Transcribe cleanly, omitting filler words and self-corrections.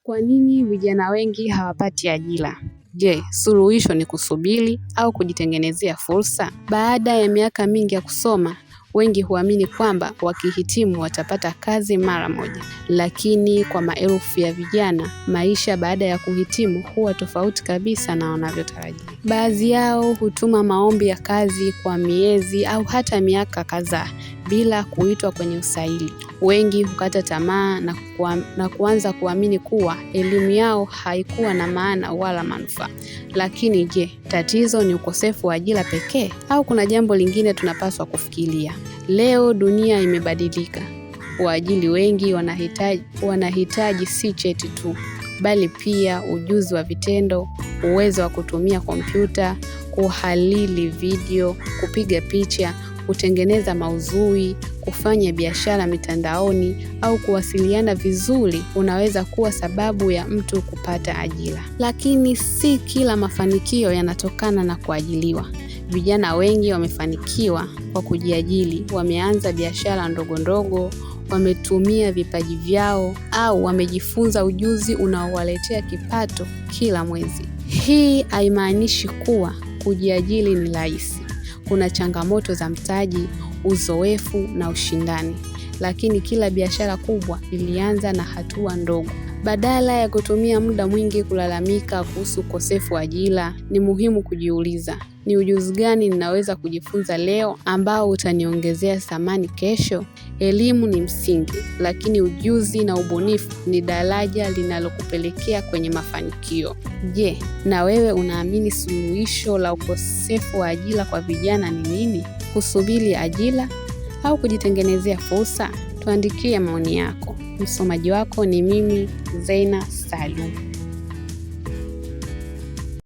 Kwa nini vijana wengi hawapati ajira? Je, suluhisho ni kusubiri au kujitengenezea fursa? Baada ya miaka mingi ya kusoma, wengi huamini kwamba wakihitimu watapata kazi mara moja. Lakini kwa maelfu ya vijana, maisha baada ya kuhitimu huwa tofauti kabisa na wanavyotarajia. Baadhi yao hutuma maombi ya kazi kwa miezi au hata miaka kadhaa bila kuitwa kwenye usaili. Wengi hukata tamaa na kuanza kuamini kuwa elimu yao haikuwa na maana wala manufaa. Lakini je, tatizo ni ukosefu wa ajira pekee au kuna jambo lingine tunapaswa kufikiria? Leo dunia imebadilika. Waajiri wengi wanahitaji si cheti tu, bali pia ujuzi wa vitendo, uwezo wa kutumia kompyuta, kuhariri video, kupiga picha, kutengeneza maudhui, kufanya biashara mitandaoni au kuwasiliana vizuri unaweza kuwa sababu ya mtu kupata ajira. Lakini si kila mafanikio yanatokana na kuajiriwa. Vijana wengi wamefanikiwa kwa kujiajiri, wameanza biashara ndogo ndogo, wametumia vipaji vyao au wamejifunza ujuzi unaowaletea kipato kila mwezi. Hii haimaanishi kuwa kujiajiri ni rahisi. Kuna changamoto za mtaji, uzoefu na ushindani. Lakini kila biashara kubwa ilianza na hatua ndogo. Badala ya kutumia muda mwingi kulalamika kuhusu ukosefu wa ajira, ni muhimu kujiuliza, ni ujuzi gani ninaweza kujifunza leo ambao utaniongezea thamani kesho? Elimu ni msingi, lakini ujuzi na ubunifu ni daraja linalokupelekea kwenye mafanikio. Je, na wewe unaamini suluhisho la ukosefu wa ajira kwa vijana ni nini? Kusubiri ajira au kujitengenezea fursa? Tuandikie maoni yako. Msomaji wako ni mimi, Zaina Salum.